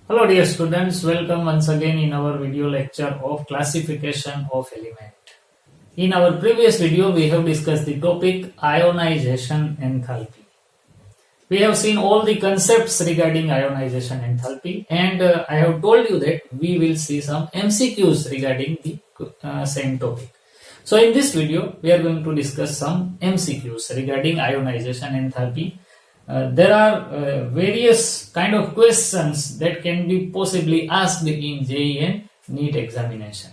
Hello dear students, welcome once again in our video lecture of classification of element. In our previous video we have discussed the topic ionization enthalpy. We have seen all the concepts regarding ionization enthalpy and I have told you that we will see some MCQs regarding the same topic. So in this video we are going to discuss some MCQs regarding ionization enthalpy. There are various kind of questions that can be possibly asked in JEE and NEET examination.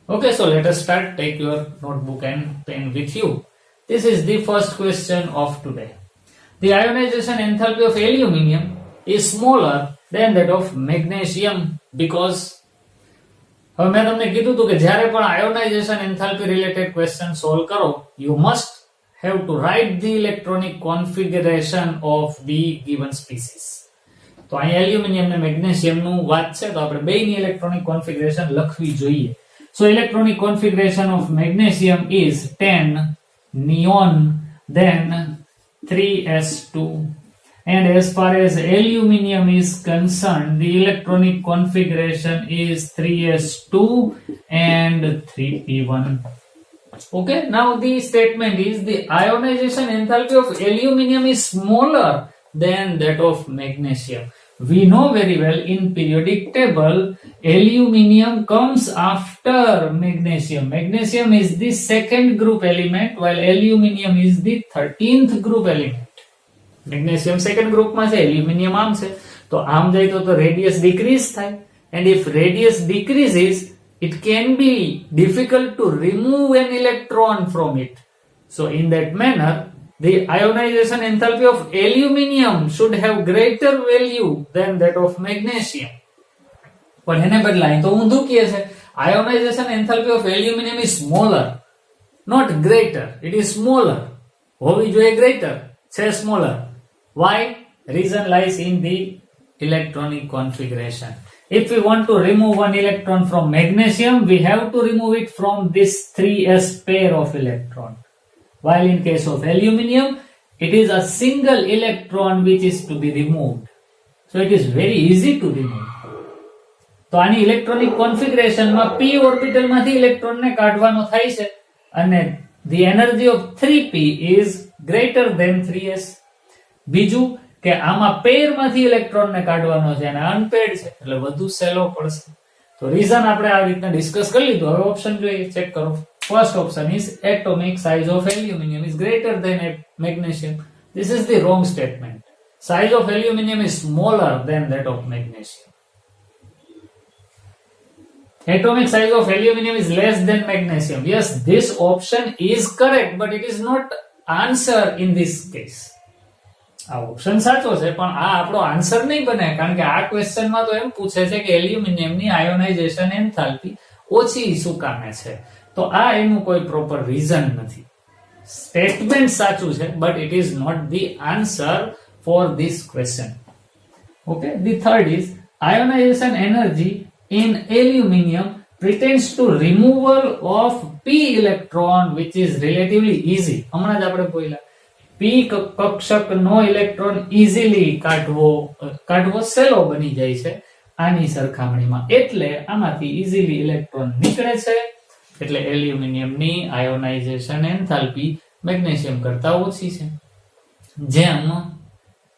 Okay, so let us start. Take your notebook and pen with you. This is the first question of today. The ionization enthalpy of aluminium is smaller than that of magnesium because હવે મેં તમને કીધું હતું કે જ્યારે પણ ionisation enthalpy related question solve કરો you must have to write the electronic configuration of the given species. તો અહીં એલ્યુમિનિયમ ને મેગ્નેશિયમ નું વાત છે તો આપણે બેયની ઇલેક્ટ્રોનિક કોન્ફિગરેશન લખવી જોઈએ. So electronic configuration of magnesium is 10 neon then 3s2, and as far as aluminium is concerned the electronic configuration is 3s2 and 3p1. Okay, now the statement is the ionization enthalpy of aluminium is smaller than that of magnesium. We know very well in periodic table aluminium comes after magnesium. Magnesium is the second group element while aluminium is the 13th group element. Magnesium second group માં છે, aluminium આમ છે, તો આમ જાય તો radius decrease થાય, and if radius decreases it can be difficult to remove an electron from it. So in that manner the ionization enthalpy of aluminium should have greater value than that of magnesium. પણ એને બદલાય તો ઊંધું કહે છે ionization enthalpy of aluminium is smaller, not greater. It is smaller. હોવી જોઈએ greater, છે smaller. Why? Reason lies in the electronic configuration. If we want to remove one electron from magnesium, we have to remove it from this 3s pair of electron. While in case of aluminium, it is a single electron which is to be removed. So it is very easy to remove. તો આની electronic કોન્ફિગરેશનમાં p orbital માંથી electron ને કાઢવાનો થાય છે અને the energy of 3p is greater than 3s. બીજું કે આમાં પેર માંથી ઇલેક્ટ્રોન ને કાઢવાનો છે અને અનપેર્ડ છે એટલે વધુ સેલો પડશે. તો રીઝન આપણે આ રીતના ડિસ્કસ કરી લીધું. હવે ઓપ્શન જોઈએ, ચેક કરો. First option is atomic size of aluminium is greater than magnesium. This is the wrong statement. Size of aluminium is smaller than that of magnesium. Atomic size of aluminium is less than magnesium. Yes, this option is correct, but it is not answer in this case. આ option સાચો છે પણ આ આપણો answer નહીં બને કારણ કે આ ક્વેશ્ચનમાં તો એમ પૂછે છે કે એલ્યુમિનિયમની આયોનાઇઝેશન એન્થાલ્પી ઓછી શું કામે છે, તો આ એનું કોઈ પ્રોપર રીઝન નથી. સ્ટેટમેન્ટ સાચું છે but it is not the answer for this question. Okay, the third is ionization energy in aluminium pertains to removal of p electron which is relatively easy. હમણાં જ આપણે બોલ્યા p કક્ષકનો ઇલેક્ટ્રોન ઇઝીલી કાઢવો સેલો બની જાય છે આની સરખામણીમાં, એટલે આમાંથી ઇઝીલી ઇલેક્ટ્રોન નીકળે છે એટલે એલ્યુમિનિયમની આયોનાઇઝેશન એન્થાલ્પી મેગ્નેશિયમ કરતા ઓછી છે. જેમ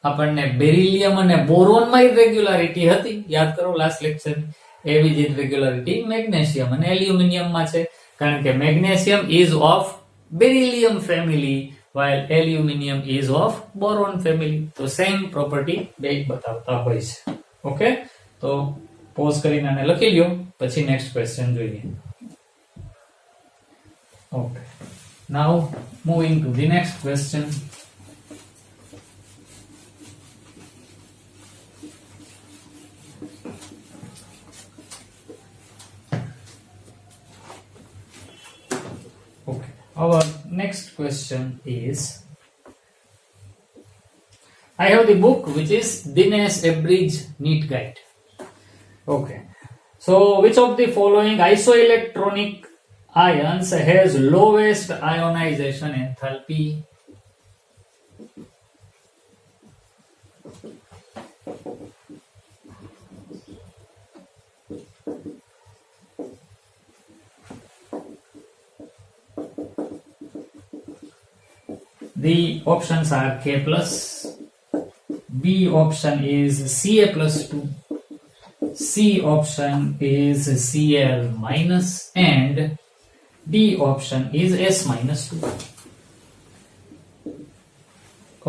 આપણને બેરિલિયમ અને બોરોનમાં ઇરેગ્યુલારિટી હતી, યાદ કરો લાસ્ટ લેક્ચર, એવી જ ઇરેગ્યુલારિટી મેગ્નેશિયમ અને એલ્યુમિનિયમમાં છે કારણ કે magnesium ease of beryllium family while aluminium is of boron family. તો સેમ પ્રોપર્ટી બે બતાવતા હોય છે. ઓકે, તો પોઝ કરીને આને લખી લ્યો પછી નેક્સ્ટ ક્વેશ્ચન જોઈએ. Okay, now moving to the next question. Our next question is, I have the book which is Dinesh Abridge NEET Guide. Okay, so which of the following isoelectronic ions has lowest ionization enthalpy? The options are K plus, B option is Ca plus 2, C option is Cl minus, and D option is S minus 2.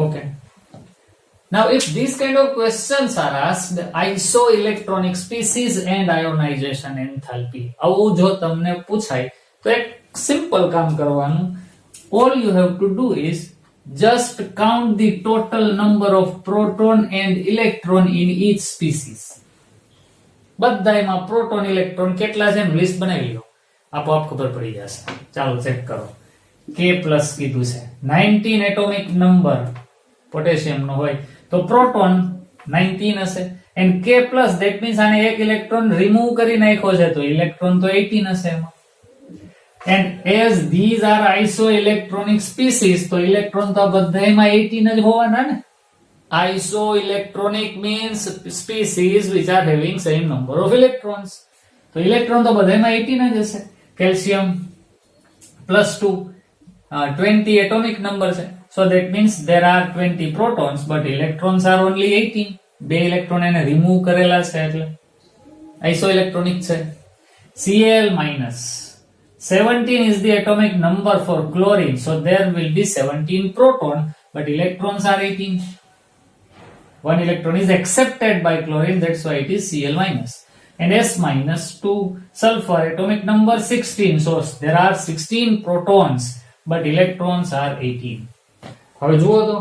Okay. Now if these kind of questions are asked, isoelectronic species and ionization enthalpy, આવું જો તમને પૂછાય તો એક simple કામ કરવાનું. All you have to do is just count the total number of proton and electron in each species. બધાયમાં proton electron કેટલા છે એનું લિસ્ટ બનાવી લ્યો, આપોઆપ ખબર પડી જશે. ચાલો ચેક કરો. K પ્લસ કીધું છે, 19 એટોમિક નંબર પોટેશિયમ નો હોય તો પ્રોટોન 19 હશે, and K plus that means આને એક ઇલેક્ટ્રોન રિમૂવ કરી નાખ્યો છે તો ઇલેક્ટ્રોન તો 18 હશે એમાં. And as these are isoelectronic species તો ઇલેક્ટ્રોન તો બધાયમાં 18 જ હોવાના ને. Isoelectronic means species which are having same number of electrons. તો ઇલેક્ટ્રોન તો બધાયમાં 18 જ હશે. કેલ્શિયમ +2 20 atomic number છે. So that means there are 20 protons but electrons are only 18. બે ઇલેક્ટ્રોન એને રિમૂવ કરેલા છે એટલે આઇસોઇલેક્ટ્રોનિક છે. Cl minus 17 is the atomic number for chlorine, so there will be 17 proton but electrons are 18. One electron is accepted by chlorine, that's why it is Cl minus. And S minus 2 sulfur, atomic number 16, so there are 16 protons but electrons are 18. હવે જુઓ તો,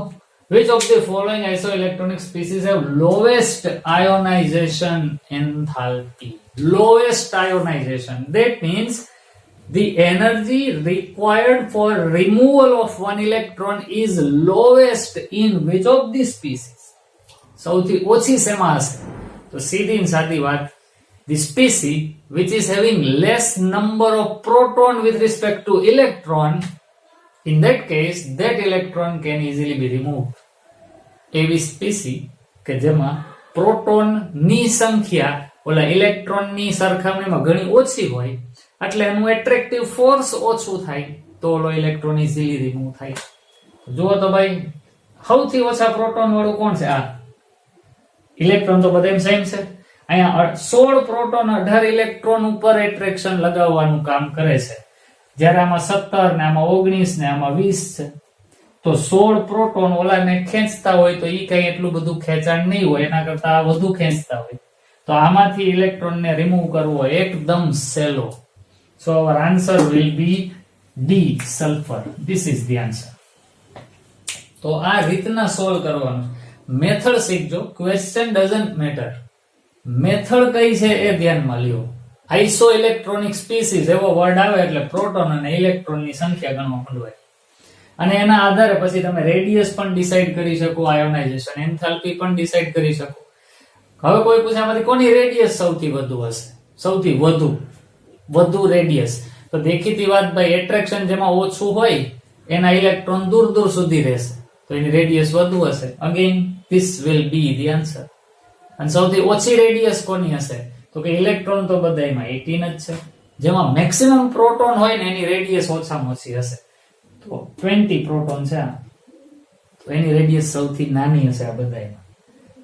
which of the following isoelectronic species have lowest ionization enthalpy? Lowest ionization, that means the energy required for removal of one electron is lowest in which of the species? સૌથી ઓછી શેમાં હશે? તો સીધી ને સાદી વાત, the species which is having less number of proton with respect to electron, in that case that electron can easily be removed. એવી સ્પીસી કે જેમાં પ્રોટોન ની સંખ્યા ઓલા ઇલેક્ટ્રોન ની સરખામણીમાં ઘણી ઓછી હોય એટલે એનું એટ્રેક્ટિવ ફોર્સ ઓછું થાય તો ઓલો ઇલેક્ટ્રોન ઇઝીલી રિમૂવ થાય. જુઓ તો ભાઈ, સૌથી ઓછા પ્રોટોન વાળું કોણ છે? આ ઇલેક્ટ્રોન તો બધા સેમ છે. અહીંયા 16 પ્રોટોન 18 ઇલેક્ટ્રોન ઉપર એટ્રેક્શન લગાવવાનું કામ કરે છે, જ્યારે આમાં 17 ને આમાં 19 ને આમાં 20 છે. તો 16 પ્રોટોન ઓલાને ખેંચતા હોય તો ઈ કઈ એટલું બધું ખેંચાણ નહીં હોય, એના કરતા આ વધુ ખેંચતા હોય. તો આમાંથી ઇલેક્ટ્રોન ને રિમૂવ કરવો એકદમ સહેલો. So our answer will be D, sulfur. This is the answer. તો આ રીતના સોલ્વ કરવાનું. મેથડ શીખજો, ક્વેશ્ચન ડઝન્ટ મેટર. મેથડ કઈ છે એ ધ્યાનમાં લ્યો. આઇસો ઇલેક્ટ્રોનિક સ્પીસીસ એવો વર્ડ આવે એટલે પ્રોટોન અને ઇલેક્ટ્રોન ની સંખ્યા ગણવા માંડવાય, અને એના આધારે પછી તમે રેડિયસ પણ ડિસાઈડ કરી શકો, આયોનાઇઝેશન એન્થાલ્પી પણ ડિસાઈડ કરી શકો. હવે કોઈ પૂછે આમાંથી કોની રેડિયસ સૌથી વધુ હશે? સૌથી વધુ રેડિયસ તો દેખીતી વાત ભાઈ, એટ્રેક્શન જેમાં ઓછું હોય એના ઇલેક્ટ્રોન દૂર દૂર સુધી રહેશે તો એની રેડિયસ વધુ હશે. Again this will be the answer. અને સૌથી ઓછી રેડિયસ કોની હશે? તો કે ઇલેક્ટ્રોન તો બધાયમાં 18 જ છે. જેમાં મેક્સિમમ પ્રોટોન હોય ને એની રેડિયસ ઓછામાં ઓછી હશે. તો 20 પ્રોટોન છે, તો એની રેડિયસ સૌથી નાની હશે આ બધાયમાં.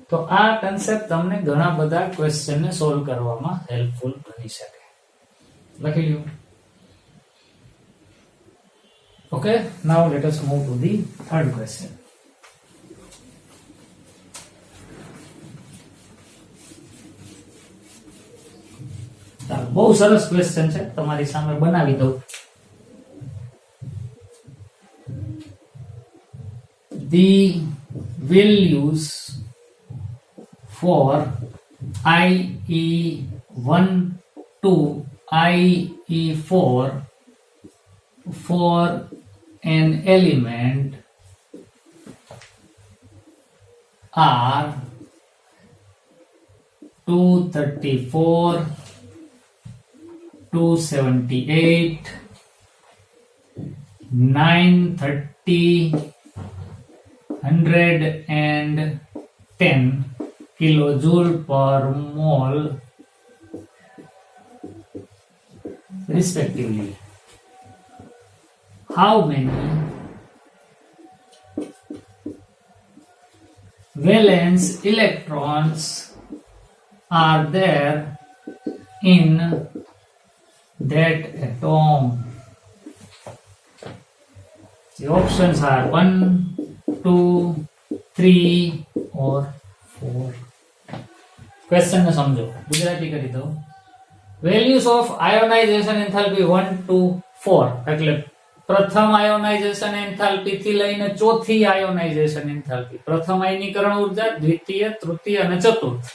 તો આ કન્સેપ્ટ તમને ઘણા બધા ક્વેશ્ચન ને સોલ્વ કરવામાં હેલ્પફુલ બની શકે. લખી લ્યો. Okay, now let us move to the third question. બહુ સરસ ક્વેશ્ચન છે, તમારી સામે બનાવી દઉં. The values for IE1 to IE4 for an element are 234, 278, 930, 110 kilojoule per mole respectively. How many valence electrons are there in that atom? The options are 1, 2, 3 or 4. Question ને સમજો, ગુજરાતી કરી દો. Values of ionization enthalpy 1 to 4 એટલે પ્રથમ ionisation enthalpy થી લઈને ચોથી ionisation enthalpy, પ્રથમ આયનીકરણ ઉર્જા, દ્વિતીય, તૃતીય અને ચતુર્થ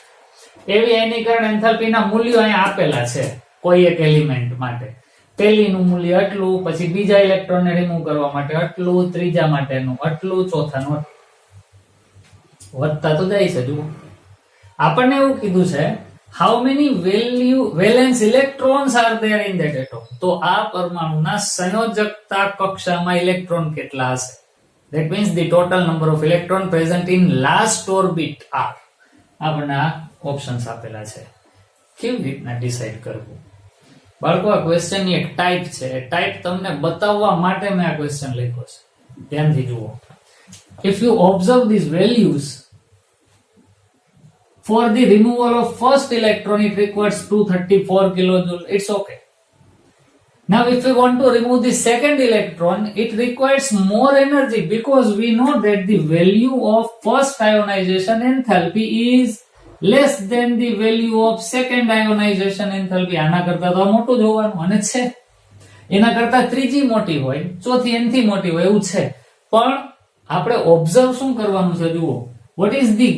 એવી આયનીકરણ એન્થાલ્પીના મૂલ્યો અહીંયા આપેલા છે કોઈ એક એલિમેન્ટ માટે. પહેલીનું મૂલ્ય આટલું, પછી બીજા ઇલેક્ટ્રોનને રિમૂવ કરવા માટે આટલું, ત્રીજા માટેનું આટલું, ચોથાનું આટલું, વધતા તો જાય છે. જુઓ આપણને એવું કીધું છે how many valence electrons are there in that atom. તો આ પરમાણુના સંયોજકતા કક્ષામાં ઇલેક્ટ્રોન કેટલા હશે? That means the total number of electron present in last orbit are. આપણને આ ઓપ્શન્સ આપેલા છે. કેવી રીતના ડિસાઈડ કરવું? બાળકો આ ક્વેશ્ચનની એક ટાઈપ છે. એ ટાઈપ તમને બતાવવા માટે મેં આ ક્વેશ્ચન લખ્યો છે. ધ્યાનથી જુઓ. If you observe these values, for the removal of first electron it requires 234 kilojoule. It's okay. Now if we want to remove the second electron, it requires more energy because we know that the value of first ionization enthalpy is less than the value of second ionization enthalpy. આના કરતા તો મોટું જોવાનું અને છે, એના કરતા ત્રીજી મોટી હોય, ચોથી એનથી મોટી હોય એવું છે. પણ આપણે ઓબ્ઝર્વ શું કરવાનું છે? જુઓ, what is the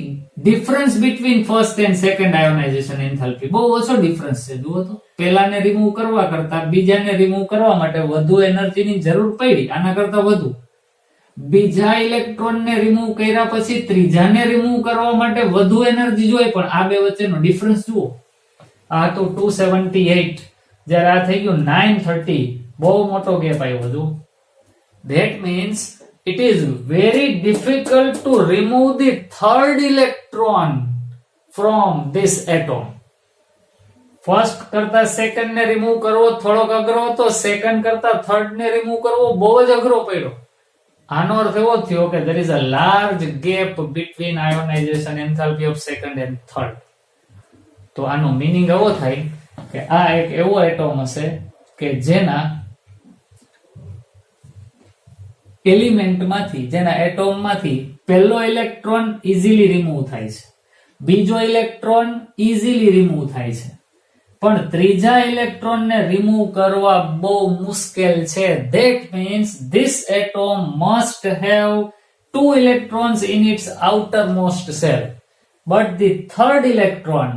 difference between first and second ionization enthalpy? બહુ ઓછો ડિફરન્સ છે. જુઓ તો પહેલાને રિમૂવ કરવા કરતા બીજાને રિમૂવ કરવા માટે વધુ એનર્જીની જરૂર પડી, આના કરતા વધુ. બીજા ઇલેક્ટ્રોનને રિમૂવ કર્યા પછી ત્રીજાને રિમૂવ કરવા માટે વધુ એનર્જી જોઈએ, પણ આ બે વચ્ચેનો ડિફરન્સ જુઓ. આ તો 278 જ્યારે આ થઈ ગયું 930, બહુ મોટો ગેપ આવ્યો. જુઓ, that means it is very difficult to remove the third electron from this atom. First કરતા second ને remove કરવો થોડોક અઘરો હતો, second કરતા third ને remove કરવો બહુ જ અઘરો પડ્યો. આનો અર્થ એવો થયો કે there is a large gap between ionization enthalpy of second and third. તો આનો મીનિંગ એવો થાય કે આ એક એવો એટમ હશે કે જેના એલિમેન્ટ માંથી, જેના એટોમ માંથી પહેલો ઇલેક્ટ્રોન ઇઝીલી રિમૂવ થાય છે, બીજો ઇલેક્ટ્રોન ઇઝીલી રિમૂવ થાય છે, પણ ત્રીજા ઇલેક્ટ્રોન ને રિમૂવ કરવા બહુ મુશ્કેલ છે. That means this atom must have 2 electrons in its outermost shell, but the third electron,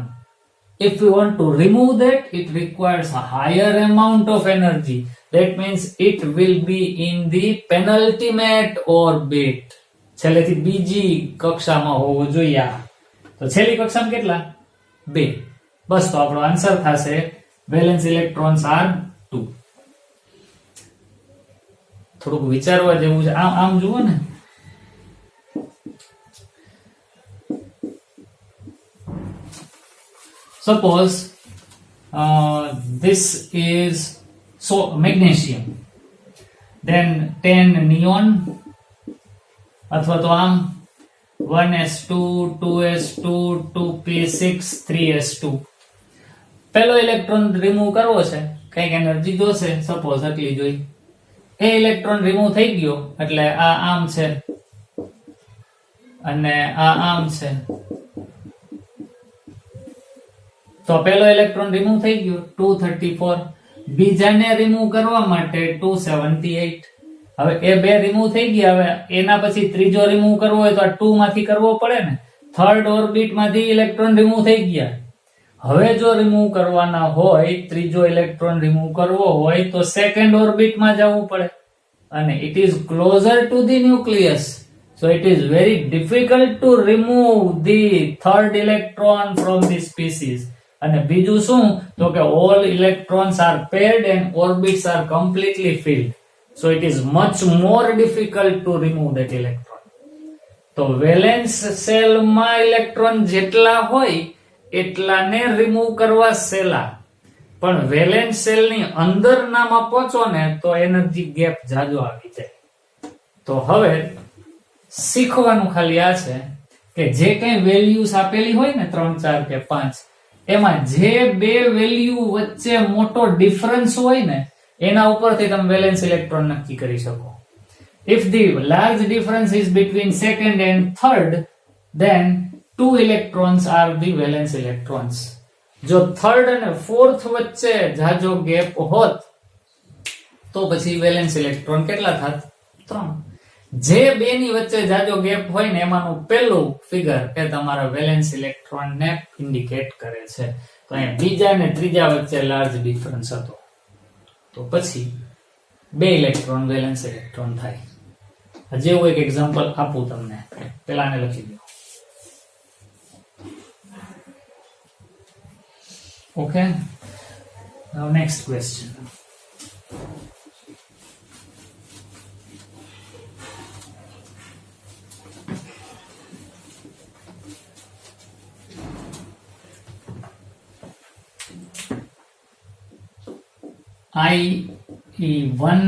if we want to remove that, it requires a higher amount of energy. That means it will be in the penultimate orbit. છેલ્લેથી બીજી કક્ષામાં હોવો જોઈએ. તો છેલ્લી કક્ષામાં કેટલા? 2. બસ, તો આપણો આન્સર થશે વેલેન્સ ઇલેક્ટ્રોન્સ આર 2. થોડુંક વિચારવા જેવું છે. આમ જુઓ ને, suppose this is magnesium, then 10 neon, અથવા તો આમ 1s2 2s2 2p6 3s2. પહેલો ઇલેક્ટ્રોન રિમૂવ કરવો છે, કઈક એનર્જી જોશે, સપોઝ આટલી જોઈ. એ ઇલેક્ટ્રોન રિમૂવ થઈ ગયો એટલે આ આમ છે અને આ આમ છે. તો પહેલો ઇલેક્ટ્રોન રિમૂવ થઈ ગયો 234, બીજાને રિમૂવ કરવા માટે 278. હવે એ બે રિમૂવ થઈ ગયા, હવે એના પછી ત્રીજો રિમૂવ કરવો હોય તો આ 2 માંથી કરવો પડે ને. થર્ડ ઓર્બિટ માંથી ઇલેક્ટ્રોન રિમૂવ થઈ ગયા. હવે જો રિમૂવ કરવાના હોય, ત્રીજો ઇલેક્ટ્રોન રિમૂવ કરવો હોય તો સેકન્ડ ઓર્બિટમાં જવું પડે, અને it is closure to the nucleus. So it is very difficult to remove the third electron from this species. અને બીજું શું? તો કે all electrons are paired and orbits are completely filled. So it is much more difficult to remove that electron. તો valence સેલમાં electron જેટલા હોય એટલાને remove કરવા સહેલા, પણ વેલેન્સ સેલની અંદરનામાં પહોંચો ને તો એનર્જી ગેપ જાજો આવી જાય. તો હવે શીખવાનું ખાલી આ છે કે જે કઈ વેલ્યુઝ આપેલી હોય ને 3 4 કે 5 એમાં જે બે વેલ્યુ વચ્ચે મોટો ડિફરન્સ હોય ને એના ઉપરથી તમે વેલેન્સ ઇલેક્ટ્રોન નક્કી કરી શકો. If the large difference is between second and third, then 2 electrons are the valence electrons. જો થર્ડ અને ફોર્થ વચ્ચે જાજો ગેપ હોત તો પછી વેલેન્સ ઇલેક્ટ્રોન કેટલા થાત? 3. જે બે ની વચ્ચે જાજો ગેપ હોય ને એમાંનું પહેલું ફિગર એ તમારા વેલેન્સ ઇલેક્ટ્રોન ને ઇન્ડિકેટ કરે છે. તો અહીંયા બીજા અને ત્રીજા વચ્ચે લાર્જ ડિફરન્સ હતો તો પછી 2 ઇલેક્ટ્રોન વેલેન્સ ઇલેક્ટ્રોન થાય. હજી હું એક એક્ઝામ્પલ આપું તમને, પેલાને લખી દો. Okay, now next question. IE1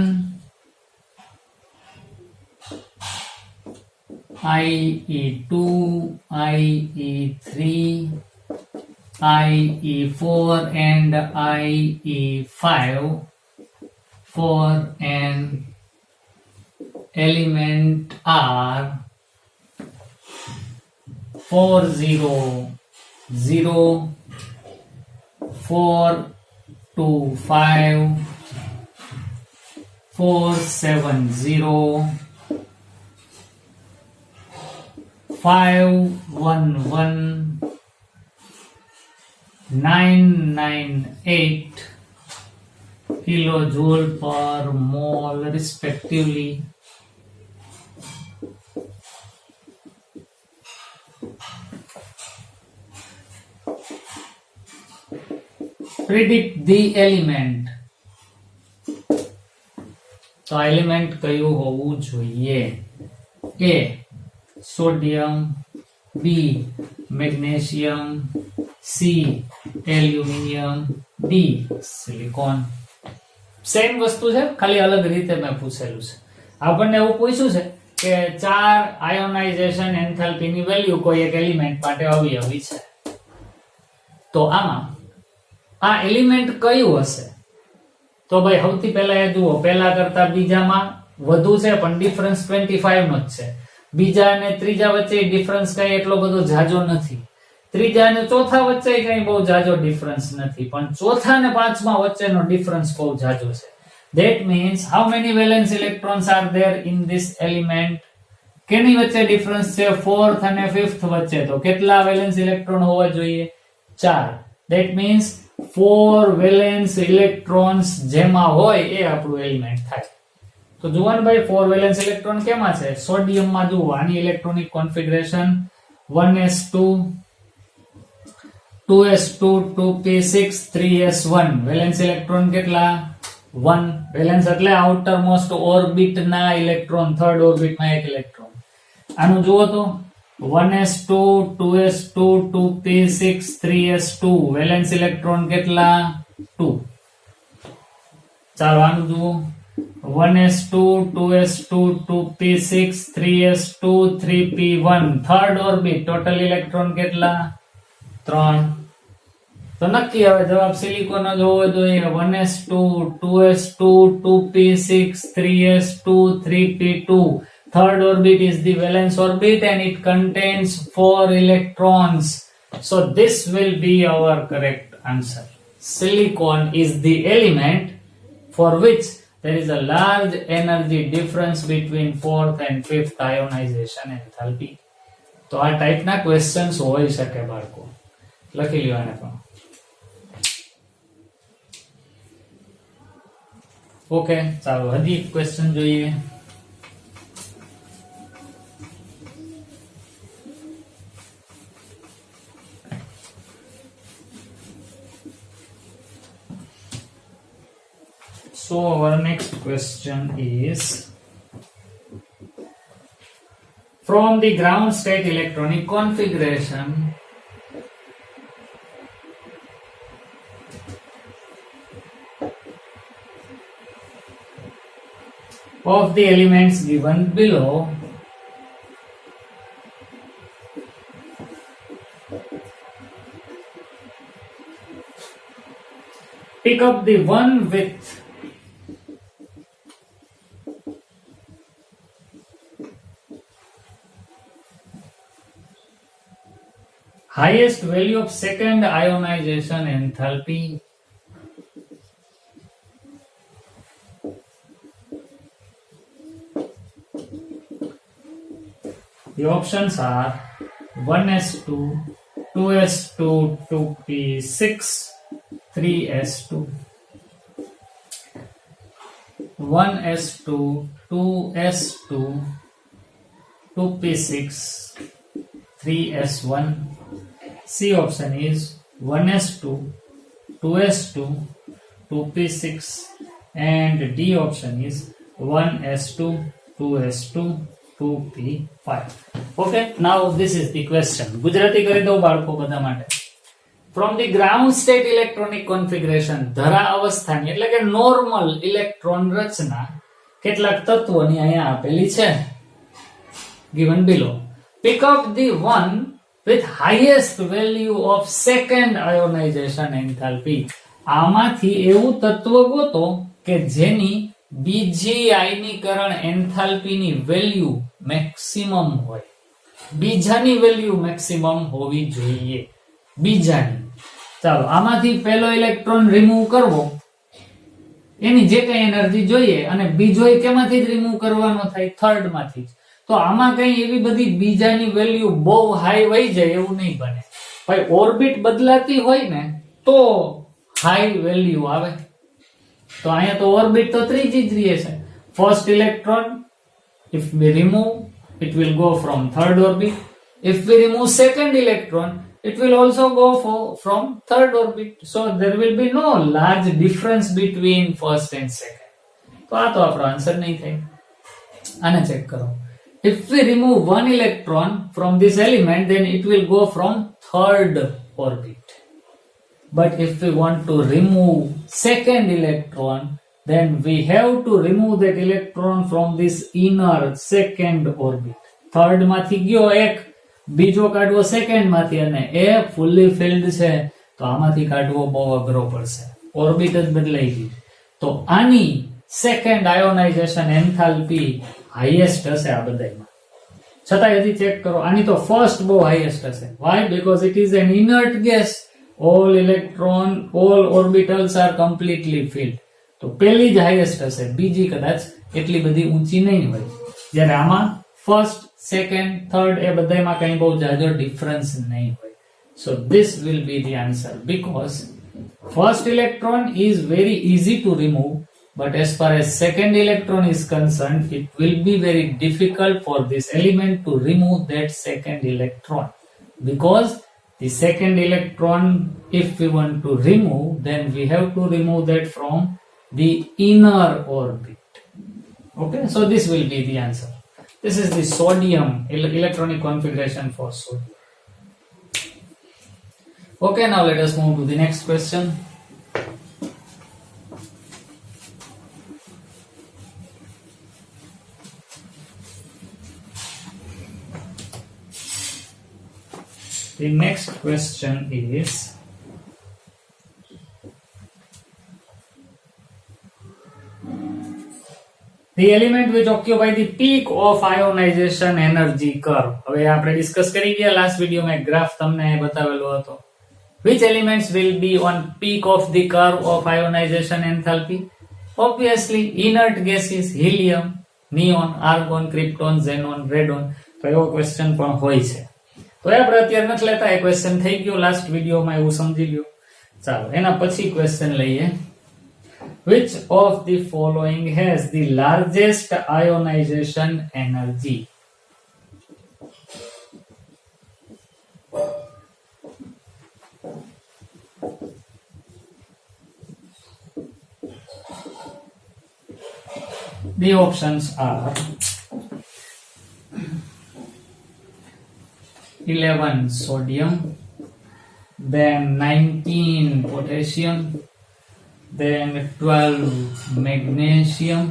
IE2 IE3 IE4 and IE5 for an element are 4 0 0 4 2 5 4 7 0 5 1 1 998 kilojoule per mole respectively. Predict the element. તો એલિમેન્ટ કયું હોવું જોઈએ? A sodium, B magnesium, C aluminium, D silicon. Same વસ્તુ છે, ખાલી અલગ રીતે મેં પૂછેલું છે. આપણને એવું પૂછ્યું છે કે 4 આયોનાઇઝેશન એન્થાલ્પી ની વેલ્યુ કોઈ એક એલિમેન્ટ માટે અવયવી છે. તો આમાં આ એલિમેન્ટ કયું હશે? તો ભાઈ સૌથી પહેલા એ જુઓ, પહેલા કરતા બીજામાં વધુ છે પણ ડિફરન્સ 25 નો જ છે. બીજા અને ત્રીજા વચ્ચે ડિફરન્સ કઈ એટલો બધો જાજો નથી. ત્રીજા અને ચોથા વચ્ચે કઈ બહુ જાજો ડિફરન્સ નથી, પણ ચોથા અને પાંચમા વચ્ચેનો ડિફરન્સ બહુ જાજો છે. That means how many valence electrons are there in this element? કેની વચ્ચે ડિફરન્સ છે? 4th અને 5th વચ્ચે. તો કેટલા વેલેન્સ ઇલેક્ટ્રોન હોવા જોઈએ? 4. That means 4 valence electrons જેમાં હોય એ આપણું એલિમેન્ટ થાય. તો જુવાન ભાઈ 4 વેલેન્સ ઇલેક્ટ્રોન કેમાં છે? સોડિયમમાં જુઓ, આની electronic configuration 1s2 2s2 2p6 3s1. Valence electron કેટલા? 1. વેલેન્સ એટલે આઉટર મોસ્ટ ઓર્બિટ ના ઇલેક્ટ્રોન, થર્ડ ઓર્બિટ માં એક ઇલેક્ટ્રોન. આનું જુઓ તો 1s2 2s2 2p6 3s2. Valence electron કેટલા? 2. ચાલો આનું જુઓ 1s2 2s2 2p6 3s2 3p1. Third orbit, total electron કેટલા? 3. તો નક્કી હવે જવાબ સિલિકોન જ હોવો જોઈએ. 1s2 2s2 2p6 3s2 3p2. Third orbit is the valence orbit and it contains 4 electrons. So this will be our correct answer. Silicon is the element for which there is a large energy difference between 4th and 5th ionization enthalpy. તો આ ટાઈપના questions હોઈ શકે બાળકો, લખી લ્યો આને પણ. ઓકે, ચાલો હજી એક ક્વેશ્ચન જોઈએ. So our next question is, from the ground state electronic configuration of the elements given below, Pick up the one with highest value of second ionization enthalpy. The options are 1s2, 2s2, 2p6, 3s2. 1s2, 2s2, 2p6, 3s1. C option is 1s2, 2s2, 2p6, and D option is 1s2, 2s2, 2p5. Okay, now this is the question. Gujarati કરી દઉં બાળકો બધા માટે. From the ground state electronic configuration, ધરા અવસ્થાની એટલે કે normal electron રચના કેટલાક તત્વોની અહીંયા આપેલી છે. Given below. Pick up the one with highest value of second ionization enthalpy. આમાંથી એવું તત્વ ગોતો કે જેની બીજી આયનીકરણ એન્થાલ્પીની વેલ્યુ મેક્સિમમ હોય. બીજાની વેલ્યુ મેક્સિમમ હોવી જોઈએ. બીજાની. ચાલો આમાંથી પહેલો ઇલેક્ટ્રોન રિમૂવ કરવો, એની જે કઈ એનર્જી જોઈએ, અને બીજો કેમાંથી જ રિમૂવ કરવાનો થાય? થર્ડ માંથી જ. તો આમાં કઈ એવી બધી બીજાની વેલ્યુ બહુ હાઈ વહી જાય એવું નહીં બને. ભાઈ ઓર્બિટ બદલાતી હોય ને તો હાઈ વેલ્યુ આવે. તો અહીંયા તો ઓર્બિટ તો ત્રીજી જ રહે છે. First electron if we remove, it will go from third orbit. If we remove second electron, it will also go from third orbit. So there will be no large difference between first and second. તો આ તો આપણો answer નહીં થાય. આને check કરો. If we remove one electron from this element, then it will go from third orbit. But if we want to remove second electron, then we have to remove that electron from this inner second orbit. Third માંથી ગયો એક, બીજો કાઢવો second માંથી, અને એ fully filled છે તો આમાંથી કાઢવો બહુ અઘરો પડશે. ઓર્બિટ જ બદલાઈ ગઈ. તો આની second ionization enthalpy highest હશે આ બધામાં. છતાં હજી ચેક કરો, આની તો first બહુ highest હશે. Why? Because it is an inert gas. All orbitals are completely filled. તો પહેલી જ હાઈએસ્ટ હશે, બીજી કદાચ એટલી બધી ઊંચી નહીં હોય. જ્યારે આમાં ફર્સ્ટ, સેકન્ડ, થર્ડ એ બધામાં કઈ બહુ જાજો ડિફરન્સ નહીં હોય. So this will be the answer, because first electron is very easy to remove, but as far as second electron is concerned, it will be very difficult for this element to remove that second electron, because the second electron, if we want to remove, then we have to remove that from the inner orbit. Okay, so this will be the answer. This is the sodium electronic configuration for sodium. Okay, now let us move to the next question. The next question is, the element which occupy the peak of ionization energy curve. હવે આપણે discuss કરી ગયા last વિડિયોમાં, એક graph તમને બતાવેલો હતો. Which elements will be on peak of the curve of ionization enthalpy? Obviously inert gases, helium, neon, argon, krypton, xenon, radon. તો એવો question પણ હોય છે. તો એ આપણે અત્યારે નથી લેતા, એ ક્વેશ્ચન થઈ ગયો લાસ્ટ વિડિયોમાં, એવું સમજી લ્યો. ચાલો એના પછી ક્વેશ્ચન લઈએ. Which of the following has the largest ionization energy? The options are 11 sodium, then 19 potassium, then 12 magnesium,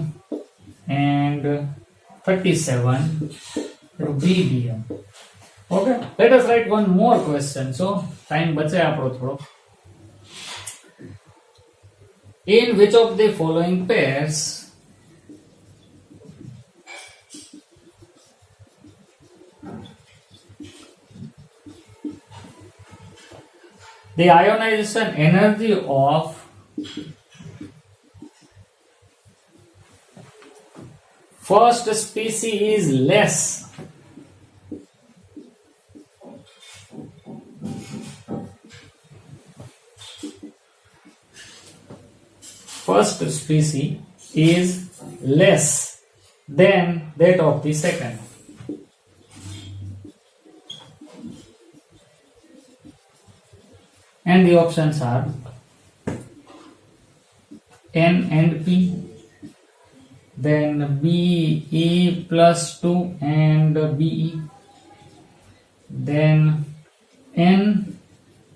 and 37 rubidium. Okay, let us write one more question. So time બચે આપણો થોડો. In which of the following pairs the ionization energy of first species is less than that of the second. And the options are N and P, then BE plus 2 and BE, then N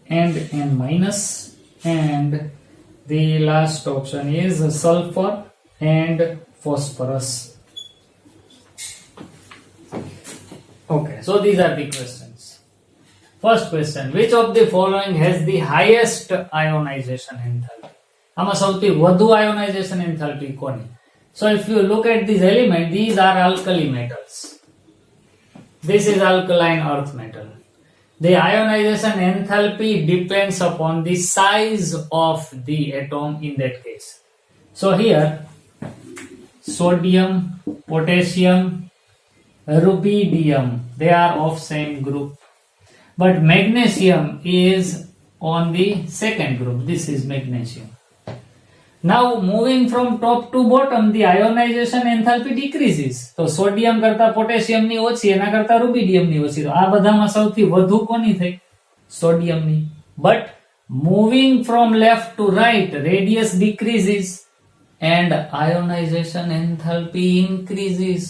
and N minus, and the last option is sulfur and phosphorus. Okay, so these are the questions. First question, which of the following has the highest ionization enthalpy? આમાં સૌથી વધુ ionization enthalpy કોની? So if you look at these elements, these are alkali metals. This is alkaline earth metal. The ionization enthalpy depends upon the size of the atom in that case. So here, sodium, potassium, rubidium, they are of same group. But magnesium is on the second group. This is magnesium. Now moving from top to bottom, the ionization enthalpy decreases. So sodium કરતા potassium ની ઓછી, એના કરતા rubidium ની ઓછી. તો આ બધામાં સૌથી વધુ કોની થઈ? Sodium ની. But moving from left to right, radius decreases and ionization enthalpy increases.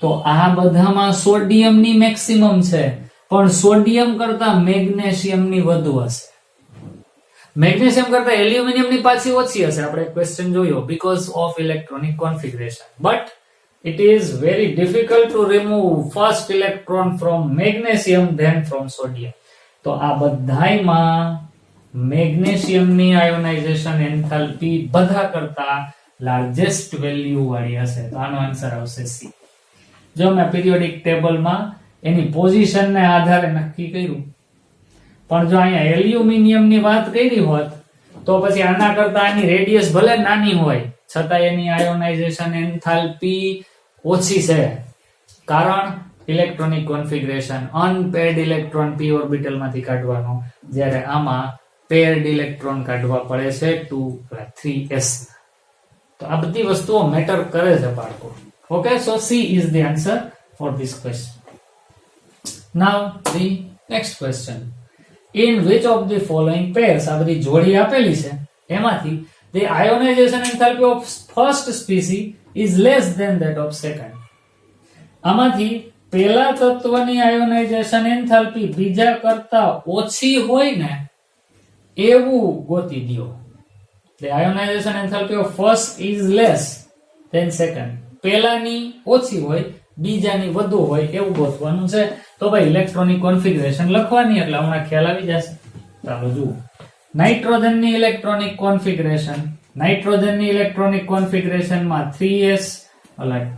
તો આ બધામાં sodium ની maximum છે. પણ સોડિયમ કરતા મેગ્નેશિયમ ની વધુ હશે. મેગ્નેશિયમ કરતા એલ્યુમિનિયમ ની પાછી ઓછી હશે. આપણે ક્વેશ્ચન જોયો because of electronic configuration. But it is very difficult to remove first electron from magnesium than from sodium. તો આ બધાયમાં મેગ્નેશિયમ ની આયોનાઇઝેશન એન્થાલ્પી બધા કરતા લાર્જેસ્ટ વેલ્યુ વાળી હશે. તો આનો આન્સર આવશે C. જો મેં પીરિયોડિક ટેબલમાં એની પોઝિશન ને આધારે નક્કી કર્યું, પણ જો અહીંયા એલ્યુમિનિયમ ની વાત કરી હોત તો પછી આના કરતા આની રેડિયસ ભલે નાની હોય છતાં એની આયોનાઇઝેશન એન્થાલ્પી ઓછી છે. કારણ electronic configuration, unpaired electron p orbital માંથી કાઢવાનો, જ્યારે આમાં પેર્ડ ઇલેક્ટ્રોન કાઢવા પડે છે 2 3s. તો આ બધી વસ્તુઓ મેટર કરે છે બાળકો. Okay, so C is the answer for this question. Now the next question, in which of the following pairs, આ બધી જોડી આપેલી છે એમાંથી the ionization enthalpy of first species is less than that of second. આમાંથી પહેલા તત્વની ionisation enthalpy બીજા કરતા ઓછી હોય ને એવું ગોતી દ્યો. The ionization enthalpy of first is less than second. પહેલાની ઓછી હોય, બીજાની વધુ હોય એવું ગોતવાનું છે. તો ભાઈ ઇલેક્ટ્રોનિક કોન્ફિગરેશન લખવાની, એટલે હમણાં ખ્યાલ આવી જશે. ચાલો જુઓ, નાઇટ્રોજનની ઇલેક્ટ્રોનિક કોન્ફિગરેશન. નાઇટ્રોજનની ઇલેક્ટ્રોનિક કોન્ફિગરેશનમાં 3s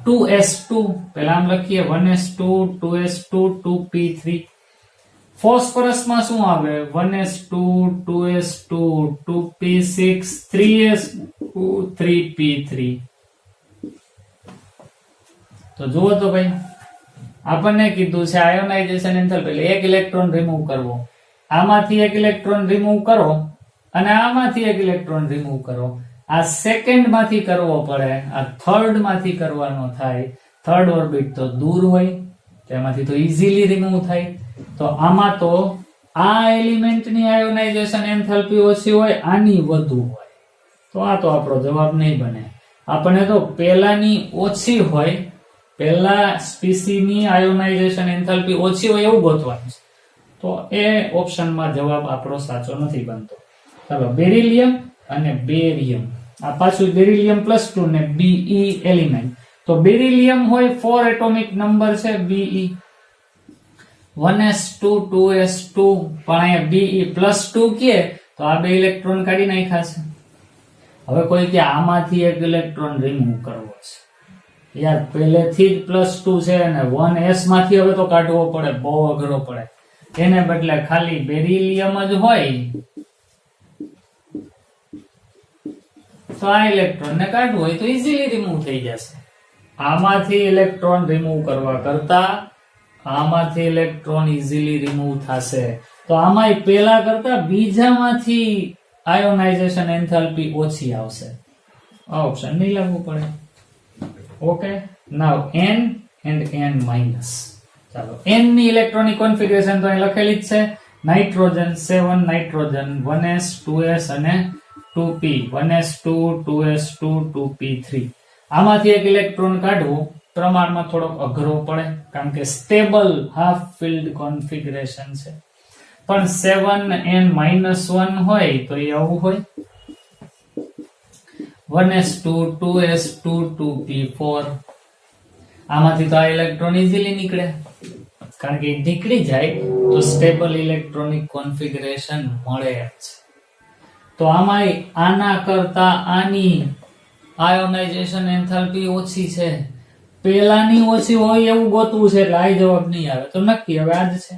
2s2, પહેલા આમ લખીએ 1s2 2s2 2p3. ફોસ્ફરસમાં શું આવે? 1s2 2s2 2p6 3s2 3p3. તો જુઓ તો ભાઈ, આપણને કીધું છે આયોનાઇઝેશન એન્થાલ્પી એટલે એક ઇલેક્ટ્રોન રિમૂવ કરવો. આમાંથી એક ઇલેક્ટ્રોન રિમૂવ કરો અને આમાંથી એક ઇલેક્ટ્રોન રિમૂવ કરો. આ સેકન્ડ માંથી કરવો પડે, આ થર્ડ માંથી કરવાનો થાય. થર્ડ ઓર્બિટ તો દૂર હોય, તેમાંથી તો ઈઝીલી રિમૂવ થાય. તો આમાં તો આ એલિમેન્ટની આયોનાઇઝેશન એન્થાલ્પી ઓછી હોય, આની વધુ હોય. તો આ તો આપણો જવાબ નહીં બને. આપણે તો પહેલાની ઓછી હોય, પહેલા સ્પીસીની આયોનાઇઝેશન એન્થાલ્પી ઓછી હોય એવું ગોતવાનું છે. તો એ ઓપ્શનમાં જવાબ આપણો સાચો નથી બનતો. ચાલો, બેરિલિયમ અને બેરિયમ. આ પાછું બેરિલિયમ +2 ને Be એલિમેન્ટ. તો બેરિલિયમ હોય 4 એટોમિક નંબર છે Be, 1s2 2s2, પણ અહીંયા Be +2 કે તો આ બે ઇલેક્ટ્રોન કાઢી નાખ્યા છે. હવે કોઈ કે આમાંથી એક ઇલેક્ટ્રોન રિમૂવ કરવો છે, યાર પહેલેથી જ +2 છે અને 1s માંથી હવે તો કાઢવો પડે, બહુ અઘરો પડે. એને બદલે ખાલી બેરિલિયમ જ હોય તો આ ઇલેક્ટ્રોન ને કાઢવું હોય તો ઇઝીલી રિમૂવ થઈ જશે. આમાંથી ઇલેક્ટ્રોન રિમૂવ કરવા કરતા આમાંથી ઇલેક્ટ્રોન ઇઝીલી રિમૂવ થશે. તો આમાં પેલા કરતા બીજામાંથી આયોનાઇઝેશન એન્થાલ્પી ઓછી આવશે. આ ઓપ્શન નહીં લાગવું પડે. Okay, now n and n minus. ચાલો n ની ઇલેક્ટ્રોનિક કોન્ફિગરેશન તો અહીં લખેલી જ છે. નાઇટ્રોજન 7 નાઇટ્રોજન 1s 2s અને 2p 1s2 2s2 2p3. આમાંથી એક ઇલેક્ટ્રોન કાઢવું પ્રમાણમાં થોડોક અઘરો પડે કારણ કે સ્ટેબલ હાફ ફિલ્ડ કોન્ફિગરેશન છે. પણ 7n-1 હોય તો એ આવું હોય 1s2 2s2 2p4. આમાંથી તો આ ઇલેક્ટ્રોન ઇઝીલી નીકળે કારણ કે નીકળી જાય તો સ્ટેબલ ઇલેક્ટ્રોનિક કોન્ફિગરેશન મળે જ. તો આમાં આના કરતા આની આયોનાઇઝેશન એન્થાલ્પી ઓછી છે, પેલાની ઓછી હોય એવું ગોતવું છે એટલે આ જવાબ નહીં આવે. તો નક્કી હવે આ જ છે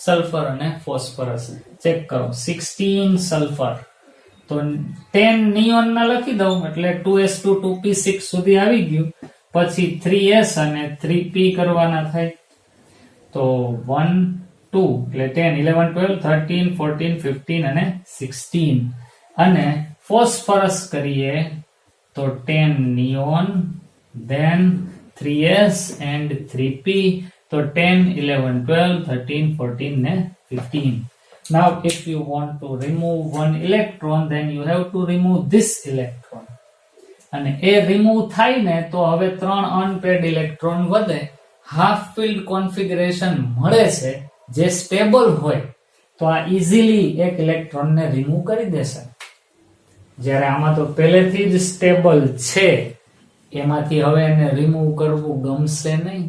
સલ્ફર અને ફોસ્ફરસ. ચેક કરો 16 સલ્ફર તો 10 નિયોન ના લખી દઉં એટલે 2s2 2p6 સુધી આવી ગયું. પછી 3s અને 3p કરવાના થાય તો 1 2 એટલે 10 11 12 13 14 15 અને 16. અને ફોસ્ફરસ કરીએ તો 10 neon then 3s and 3p તો 10 11 12 13 14 ને 15. Now if you want to remove one electron then you have to remove this electron. અને એ રિમૂવ થાય ને તો હવે 3 અનપેડ ઇલેક્ટ્રોન વધે, હાફ ફિલ્ડ કોન્ફિગરેશન મળે છે જે સ્ટેબલ હોય તો આ ઇઝીલી એક ઇલેક્ટ્રોન ને રિમૂવ કરી દેશે. જ્યારે આમાં તો પહેલેથી જ સ્ટેબલ છે એમાંથી હવે એને રિમૂવ કરવું ગમશે નહીં.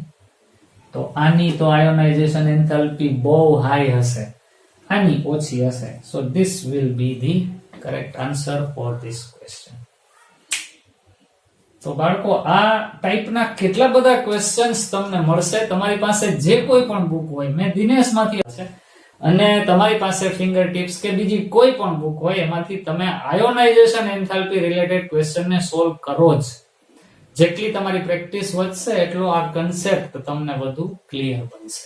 તો આની તો આયોનાઇઝેશન એન્થાલ્પી બહુ હાઈ હશે, આની ઓછી હશે. So this will be the correct answer for this question. તો બાળકો આ ટાઈપના કેટલા બધા ક્વેશ્ચન્સ તમને મળશે. તમારી પાસે જે કોઈ પણ બુક હોય, મેં દિનેશમાંથી હશે, અને તમારી પાસે ફિંગર ટિપ્સ કે બીજી કોઈ પણ બુક હોય એમાંથી તમે આયોનાઇઝેશન એન્થાલ્પી રિલેટેડ ક્વેશ્ચનને સોલ્વ કરો જ. જેટલી તમારી પ્રેક્ટિસ વધશે એટલો આ કન્સેપ્ટ તમને વધુ ક્લિયર બનશે.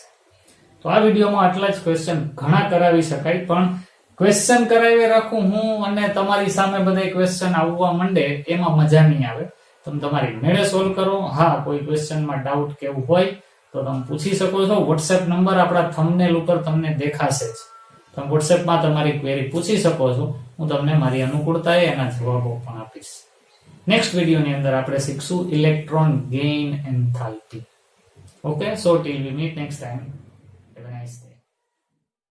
તો આ વિડીયોમાં આટલા જ ક્વેશ્ચન, ઘણા કરાવી શકાય પણ ક્વેશ્ચન કરાવી રાખું હું અને તમારી સામે બધા ક્વેશ્ચન આવવા માંડે એમાં મજા નહીં આવે. તમે તમારી મેળે સોલ્વ કરો. હા, કોઈ ક્વેશ્ચનમાં ડાઉટ કેવું હોય તો તમે પૂછી શકો છો. વોટ્સએપ નંબર આપણા થંબનેલ ઉપર તમને દેખાશે જ. તમે વોટ્સએપમાં તમારી ક્વેરી પૂછી શકો છો. હું તમને મારી અનુકૂળતાએ એના જવાબો પણ આપીશ. નેક્સ્ટ વિડીયોની અંદર આપણે શીખશું ઇલેક્ટ્રોન ગેઇન એન્થાલ્પી. ઓકે, સો ટીલ વી મીટ નેક્સ્ટ ટાઈમ.